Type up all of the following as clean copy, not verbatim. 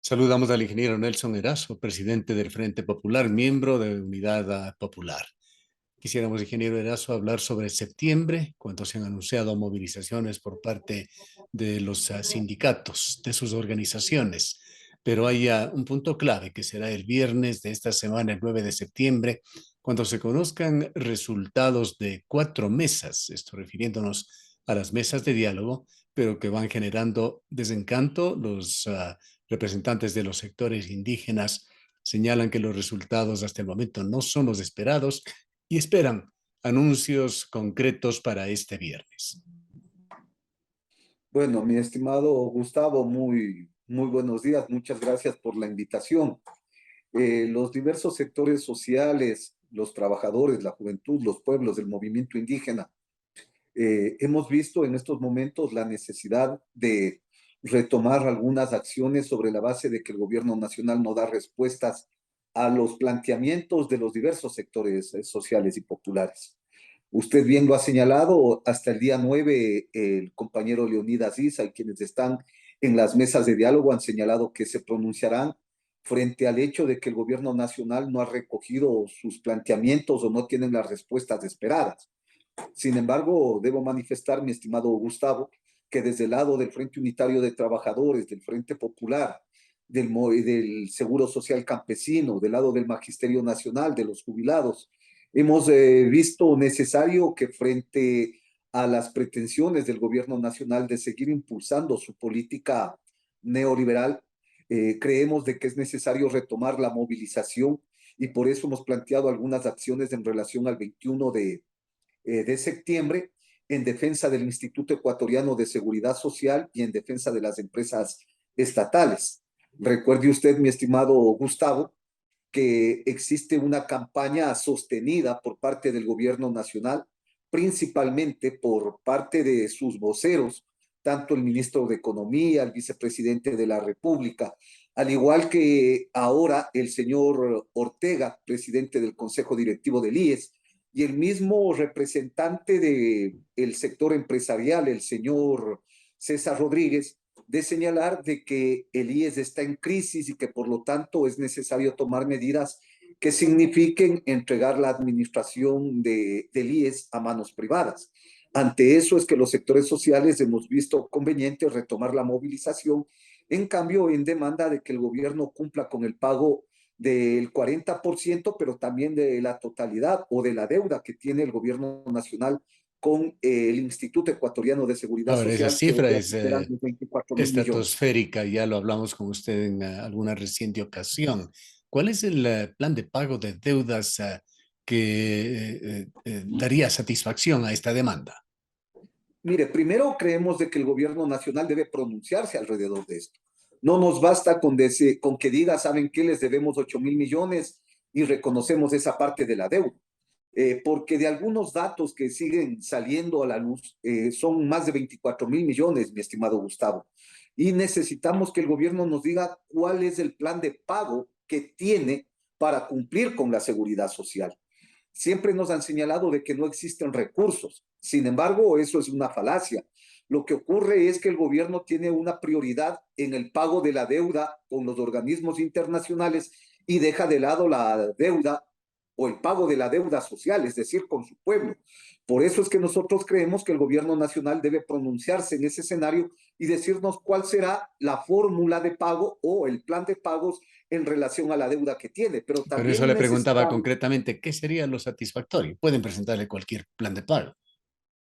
Saludamos al ingeniero Nelson Erazo, presidente del Frente Popular, miembro de Unidad Popular. Quisiéramos, ingeniero Erazo, hablar sobre septiembre, cuando se han anunciado movilizaciones por parte de los sindicatos, de sus organizaciones. Pero hay un punto clave que será el viernes de esta semana, el 9 de septiembre, cuando se conozcan resultados de 4 mesas, esto refiriéndonos a las mesas de diálogo, pero que van generando desencanto. Los representantes de los sectores indígenas señalan que los resultados hasta el momento no son los esperados y esperan anuncios concretos para este viernes. Bueno, mi estimado Gustavo, muy buenos días. Muchas gracias por la invitación. Los diversos sectores sociales, los trabajadores, la juventud, los pueblos, el movimiento indígena, hemos visto en estos momentos la necesidad de retomar algunas acciones sobre la base de que el gobierno nacional no da respuestas a los planteamientos de los diversos sectores sociales y populares. Usted bien lo ha señalado, hasta el día 9, el compañero Leonidas Issa y quienes están en las mesas de diálogo han señalado que se pronunciarán frente al hecho de que el gobierno nacional no ha recogido sus planteamientos o no tienen las respuestas esperadas. Sin embargo, debo manifestar, mi estimado Gustavo, que desde el lado del Frente Unitario de Trabajadores, del Frente Popular, del Seguro Social Campesino, del lado del Magisterio Nacional, de los jubilados, hemos visto necesario que frente a las pretensiones del gobierno nacional de seguir impulsando su política neoliberal, creemos de que es necesario retomar la movilización y por eso hemos planteado algunas acciones en relación al 21 de septiembre en defensa del Instituto Ecuatoriano de Seguridad Social y en defensa de las empresas estatales. Recuerde usted, mi estimado Gustavo, que existe una campaña sostenida por parte del gobierno nacional, principalmente por parte de sus voceros, tanto el ministro de Economía, el vicepresidente de la República, al igual que ahora el señor Ortega, presidente del Consejo Directivo del IES, y el mismo representante del sector empresarial, el señor César Rodríguez, de señalar de que el IES está en crisis y que por lo tanto es necesario tomar medidas que signifiquen entregar la administración del IES a manos privadas. Ante eso es que los sectores sociales hemos visto conveniente retomar la movilización, en cambio en demanda de que el gobierno cumpla con el pago del 40%, pero también de la totalidad o de la deuda que tiene el gobierno nacional con el Instituto Ecuatoriano de Seguridad Ahora, esa Social, que cifra es eran 24.000 millones. estratosférica, ya lo hablamos con usted en alguna reciente ocasión. ¿Cuál es el plan de pago de deudas que daría satisfacción a esta demanda? Mire, primero creemos de que el gobierno nacional debe pronunciarse alrededor de esto. No nos basta con que diga, ¿saben qué? Les debemos 8.000 millones y reconocemos esa parte de la deuda. Porque de algunos datos que siguen saliendo a la luz, son más de 24.000 millones, mi estimado Gustavo. Y necesitamos que el gobierno nos diga cuál es el plan de pago que tiene para cumplir con la seguridad social. Siempre nos han señalado de que no existen recursos. Sin embargo, eso es una falacia. Lo que ocurre es que el gobierno tiene una prioridad en el pago de la deuda con los organismos internacionales y deja de lado la deuda o el pago de la deuda social, es decir, con su pueblo. Por eso es que nosotros creemos que el gobierno nacional debe pronunciarse en ese escenario y decirnos cuál será la fórmula de pago o el plan de pagos en relación a la deuda que tiene. Pero Por eso también le preguntaba necesitamos. concretamente qué sería lo satisfactorio. Pueden presentarle cualquier plan de pago.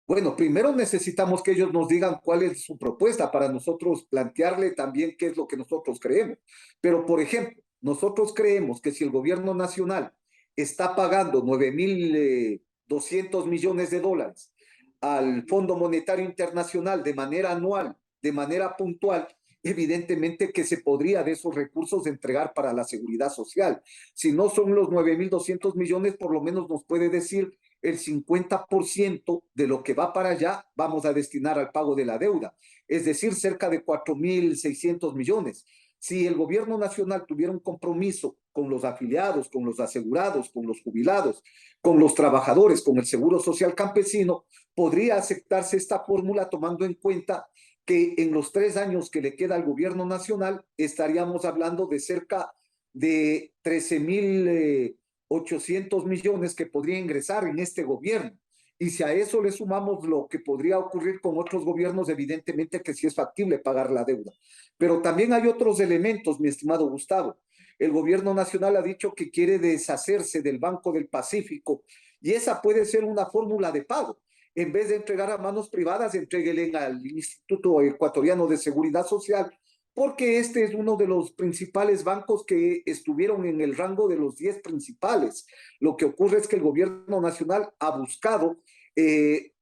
Bueno, primero necesitamos que ellos nos digan cuál es su propuesta para nosotros plantearle también qué es lo que nosotros creemos. Pero, por ejemplo, nosotros creemos que si el gobierno nacional está pagando 9.200 millones de dólares al Fondo Monetario Internacional de manera anual, de manera puntual, evidentemente que se podría de esos recursos entregar para la seguridad social. Si no son los 9.200 millones, por lo menos nos puede decir el 50% de lo que va para allá vamos a destinar al pago de la deuda, es decir, cerca de 4.600 millones. Si el gobierno nacional tuviera un compromiso con los afiliados, con los asegurados, con los jubilados, con los trabajadores, con el Seguro Social Campesino, podría aceptarse esta fórmula tomando en cuenta que en los 3 años que le queda al gobierno nacional estaríamos hablando de cerca de 13.800 millones que podría ingresar en este gobierno. Y si a eso le sumamos lo que podría ocurrir con otros gobiernos, evidentemente que sí es factible pagar la deuda. Pero también hay otros elementos, mi estimado Gustavo. El gobierno nacional ha dicho que quiere deshacerse del Banco del Pacífico y esa puede ser una fórmula de pago. En vez de entregar a manos privadas, entréguele al Instituto Ecuatoriano de Seguridad Social, porque este es uno de los principales bancos que estuvieron en el rango de los 10 principales. Lo que ocurre es que el gobierno nacional ha buscado,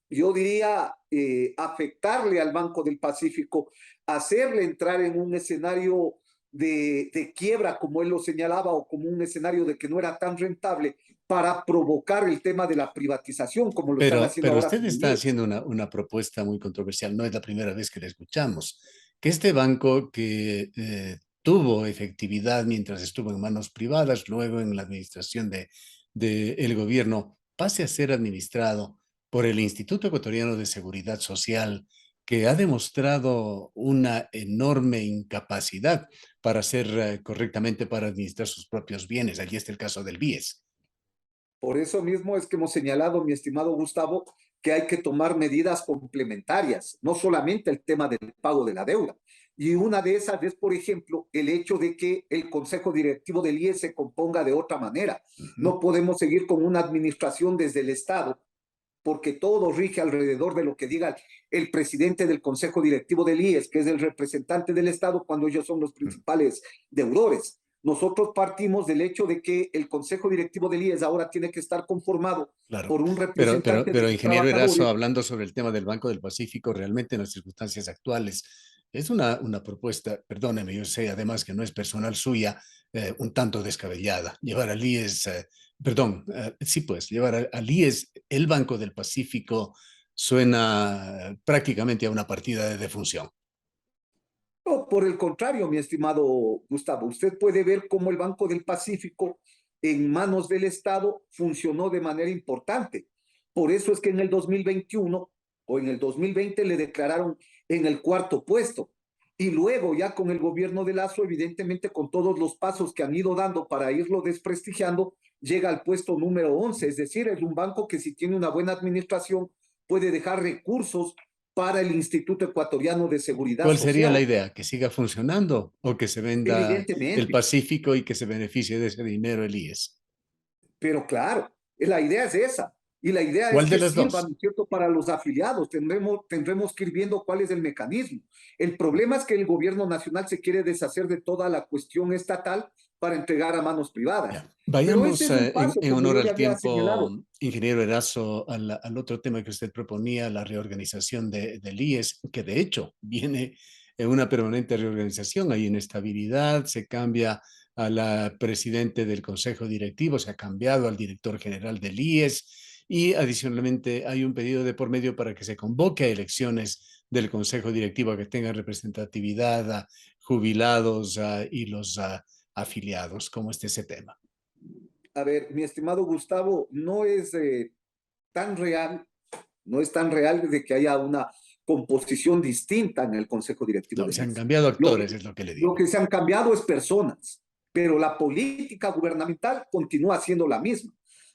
yo diría, afectarle al Banco del Pacífico, hacerle entrar en un escenario de quiebra, como él lo señalaba, o como un escenario de que no era tan rentable, para provocar el tema de la privatización, como lo están haciendo Pero ahora usted con el está IES. haciendo una propuesta muy controversial. No es la primera vez que la escuchamos. Que este banco que tuvo efectividad mientras estuvo en manos privadas, luego en la administración de el gobierno, pase a ser administrado por el Instituto Ecuatoriano de Seguridad Social, que ha demostrado una enorme incapacidad para hacer correctamente, para administrar sus propios bienes. Allí está el caso del BIES. Por eso mismo es que hemos señalado, mi estimado Gustavo, que hay que tomar medidas complementarias, no solamente el tema del pago de la deuda. Y una de esas es, por ejemplo, el hecho de que el Consejo Directivo del IES se componga de otra manera. Ujú. No podemos seguir con una administración desde el Estado, porque todo rige alrededor de lo que diga el presidente del Consejo Directivo del IES, que es el representante del Estado, cuando ellos son los principales deudores. Nosotros partimos del hecho de que el Consejo Directivo del IES ahora tiene que estar conformado Claro, por un representante de pero los ingeniero Erazo, trabajadores. hablando sobre el tema del Banco del Pacífico, realmente en las circunstancias actuales es una propuesta, perdóneme, yo sé además que no es personal suya, un tanto descabellada. Llevar al IES, perdón, sí pues, llevar al IES el Banco del Pacífico suena prácticamente a una partida de defunción. No, por el contrario, mi estimado Gustavo, usted puede ver cómo el Banco del Pacífico en manos del Estado funcionó de manera importante. Por eso es que en el 2021 o en el 2020 le declararon en el cuarto puesto. Y luego ya con el gobierno de Lazo, evidentemente con todos los pasos que han ido dando para irlo desprestigiando, llega al puesto número 11. Es decir, es un banco que si tiene una buena administración puede dejar recursos para el Instituto Ecuatoriano de Seguridad ¿Cuál sería la Social. idea? ¿Que siga funcionando o que se venda el Evidentemente, Pacífico y que se beneficie de ese dinero el IES? pero claro, la idea es esa. Y la idea es ¿Cuál de que las sirva, dos? ¿no es cierto?, para los afiliados. Tendremos que ir viendo cuál es el mecanismo. El problema es que el gobierno nacional se quiere deshacer de toda la cuestión estatal para entregar a manos privadas. Ya. Pero ese Vayamos es un paso, en como honor yo le al había tiempo, señalado. ingeniero Erazo, al otro tema que usted proponía, la reorganización del IES, que de hecho viene en una permanente reorganización. Hay inestabilidad, se cambia a la presidente del Consejo Directivo, se ha cambiado al director general del IES y adicionalmente hay un pedido de por medio para que se convoque a elecciones del Consejo Directivo que tengan representatividad a jubilados y los afiliados. ¿Cómo está ese tema? A ver, mi estimado Gustavo, no es tan real, no es tan real de que haya una composición distinta en el Consejo Directivo No, del se han IES. cambiado Lo, actores, es lo que le lo digo. que se han cambiado es personas, pero la política gubernamental continúa siendo la misma.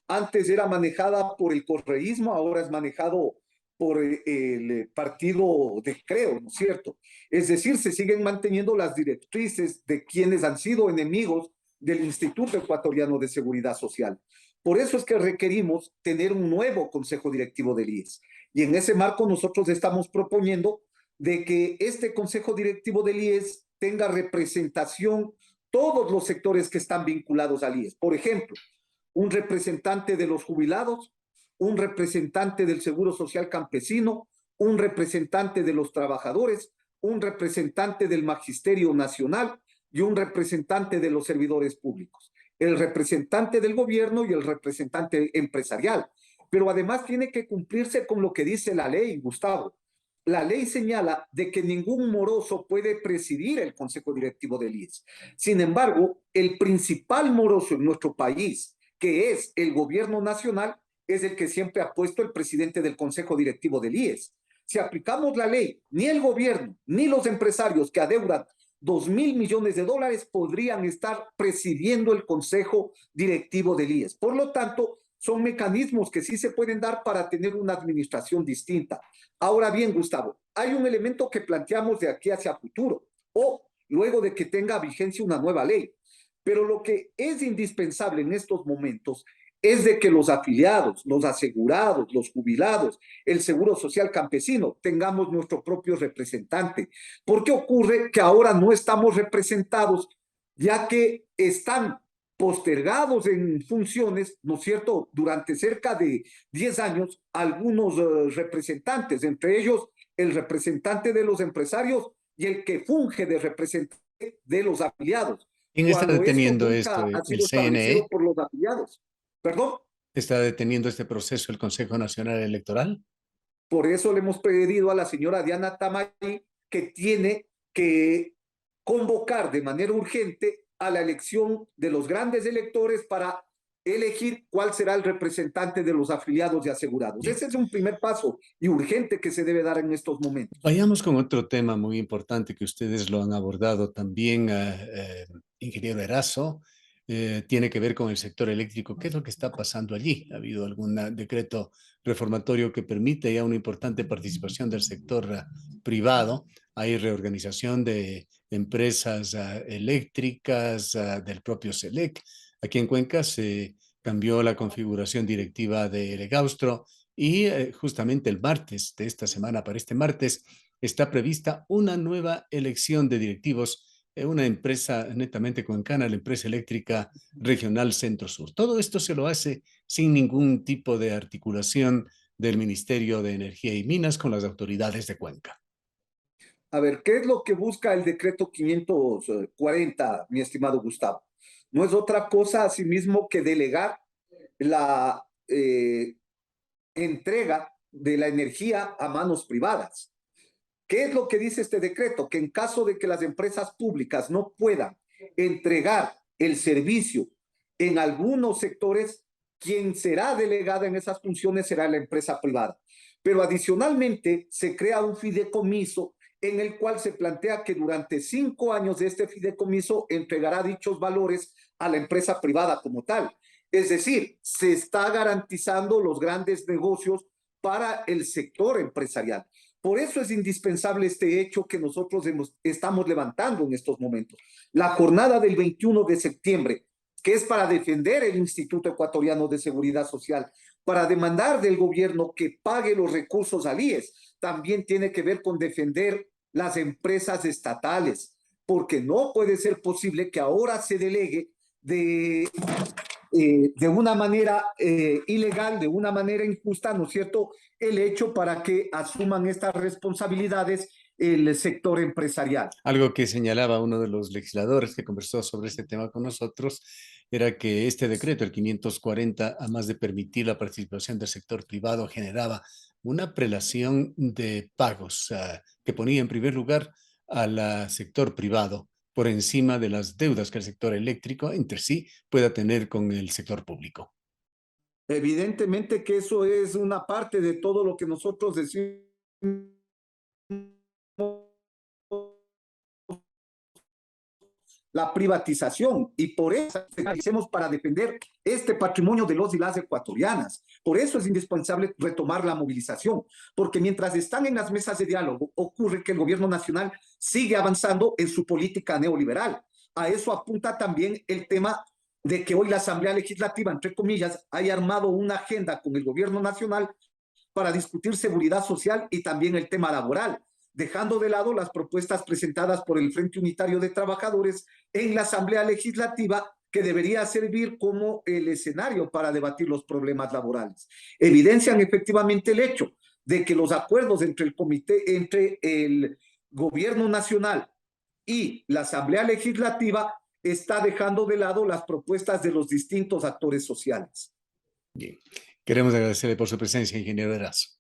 Antes era manejada por el correísmo, ahora es manejado por el partido de Creo, ¿no es cierto? Es decir, se siguen manteniendo las directrices de quienes han sido enemigos del Instituto Ecuatoriano de Seguridad Social. Por eso es que requerimos tener un nuevo Consejo Directivo del IES. Y en ese marco nosotros estamos proponiendo de que este Consejo Directivo del IES tenga representación todos los sectores que están vinculados al IES. Por ejemplo, un representante de los jubilados, un representante del Seguro Social Campesino, un representante de los trabajadores, un representante del Magisterio Nacional y un representante de los servidores públicos. El representante del gobierno y el representante empresarial. Pero además tiene que cumplirse con lo que dice la ley, Gustavo. La ley señala de que ningún moroso puede presidir el Consejo Directivo del IES. Sin embargo, el principal moroso en nuestro país, que es el gobierno nacional, es el que siempre ha puesto el presidente del Consejo Directivo del IES. Si aplicamos la ley, ni el gobierno ni los empresarios que adeudan 2.000 millones de dólares podrían estar presidiendo el consejo directivo del IES. Por lo tanto, son mecanismos que sí se pueden dar para tener una administración distinta. Ahora bien, Gustavo, hay un elemento que planteamos de aquí hacia futuro o luego de que tenga vigencia una nueva ley. Pero lo que es indispensable en estos momentos es de que los afiliados, los asegurados, los jubilados, el Seguro Social Campesino, tengamos nuestro propio representante. ¿Por qué ocurre que ahora no estamos representados, ya que están postergados en funciones, ¿no es cierto?, durante cerca de 10 años, algunos representantes, entre ellos el representante de los empresarios y el que funge de representante de los afiliados, ¿Quién está cuando esto deteniendo esto? nunca ha ¿El sido establecido CNE? por los afiliados. ¿Perdón? ¿Está deteniendo este proceso el Consejo Nacional Electoral? Por eso le hemos pedido a la señora Diana Tamay que tiene que convocar de manera urgente a la elección de los grandes electores para elegir cuál será el representante de los afiliados y asegurados. Bien. Ese es un primer paso y urgente que se debe dar en estos momentos. Vayamos con otro tema muy importante que ustedes lo han abordado también, ingeniero Erazo. Tiene que ver con el sector eléctrico. ¿Qué es lo que está pasando allí? ¿Ha habido algún decreto reformatorio que permite ya una importante participación del sector privado? Hay reorganización de empresas eléctricas del propio SELEC. Aquí en Cuenca se cambió la configuración directiva de Legaustro y justamente el martes de esta semana, para este martes, está prevista una nueva elección de directivos en una empresa netamente cuencana, la empresa eléctrica regional Centro-Sur. Todo esto se lo hace sin ningún tipo de articulación del Ministerio de Energía y Minas con las autoridades de Cuenca. A ver, ¿qué es lo que busca el decreto 540, mi estimado Gustavo? No es otra cosa, asimismo, que delegar la entrega de la energía a manos privadas. ¿Qué es lo que dice este decreto? Que en caso de que las empresas públicas no puedan entregar el servicio en algunos sectores, quien será delegada en esas funciones será la empresa privada. Pero adicionalmente se crea un fideicomiso en el cual se plantea que durante 5 años de este fideicomiso entregará dichos valores a la empresa privada como tal. Es decir, se está garantizando los grandes negocios para el sector empresarial. Por eso es indispensable este hecho que nosotros estamos levantando en estos momentos. La jornada del 21 de septiembre, que es para defender el Instituto Ecuatoriano de Seguridad Social, para demandar del gobierno que pague los recursos al IES, también tiene que ver con defender las empresas estatales, porque no puede ser posible que ahora se delegue de una manera ilegal, de una manera injusta, ¿no es cierto?, el hecho para que asuman estas responsabilidades el sector empresarial. Algo que señalaba uno de los legisladores que conversó sobre este tema con nosotros era que este decreto, el 540, además de permitir la participación del sector privado, generaba una prelación de pagos que ponía en primer lugar al sector privado por encima de las deudas que el sector eléctrico entre sí pueda tener con el sector público. Evidentemente que eso es una parte de todo lo que nosotros decimos la privatización y por eso hacemos para defender este patrimonio de los y las ecuatorianas. Por eso es indispensable retomar la movilización, porque mientras están en las mesas de diálogo ocurre que el gobierno nacional sigue avanzando en su política neoliberal. A eso apunta también el tema de que hoy la Asamblea Legislativa, entre comillas, haya armado una agenda con el gobierno nacional para discutir seguridad social y también el tema laboral, dejando de lado las propuestas presentadas por el Frente Unitario de Trabajadores en la Asamblea Legislativa, que debería servir como el escenario para debatir los problemas laborales. Evidencian efectivamente el hecho de que los acuerdos entre el comité, entre el gobierno nacional y la Asamblea Legislativa está dejando de lado las propuestas de los distintos actores sociales. Bien. Queremos agradecerle por su presencia, ingeniero Erazo.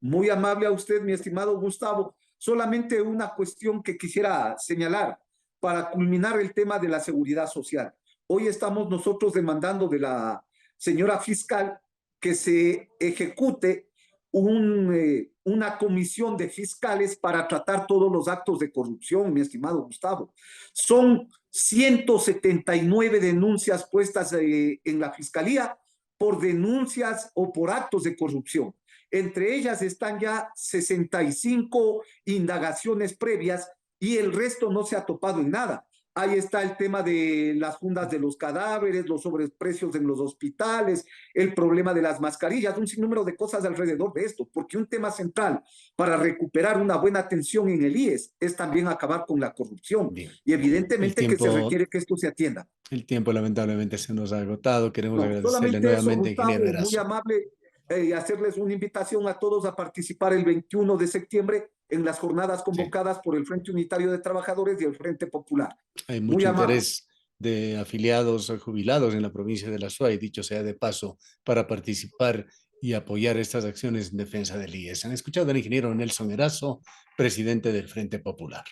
Muy amable a usted, mi estimado Gustavo. Solamente una cuestión que quisiera señalar para culminar el tema de la seguridad social. Hoy estamos nosotros demandando de la señora fiscal que se ejecute un una comisión de fiscales para tratar todos los actos de corrupción, mi estimado Gustavo. Son 179 denuncias puestas en la fiscalía por denuncias o por actos de corrupción. Entre ellas están ya 65 indagaciones previas y el resto no se ha topado en nada. Ahí está el tema de las fundas de los cadáveres, los sobreprecios en los hospitales, el problema de las mascarillas, un sinnúmero de cosas alrededor de esto, porque un tema central para recuperar una buena atención en el IES es también acabar con la corrupción. Bien. Y El evidentemente que se tiempo, requiere que esto se atienda. el tiempo lamentablemente se nos ha agotado. Queremos No, agradecerle solamente eso, nuevamente, ingeniero Gustavo, muy Erazo. amable, hacerles una invitación a todos a participar el 21 de septiembre en las jornadas Sí, convocadas por el Frente Unitario de Trabajadores y el Frente Popular. hay Muy mucho amable. interés de afiliados o jubilados en la provincia de la Suay, dicho sea de paso, para participar y apoyar estas acciones en defensa del IES. Han escuchado al ingeniero Nelson Erazo, presidente del Frente Popular.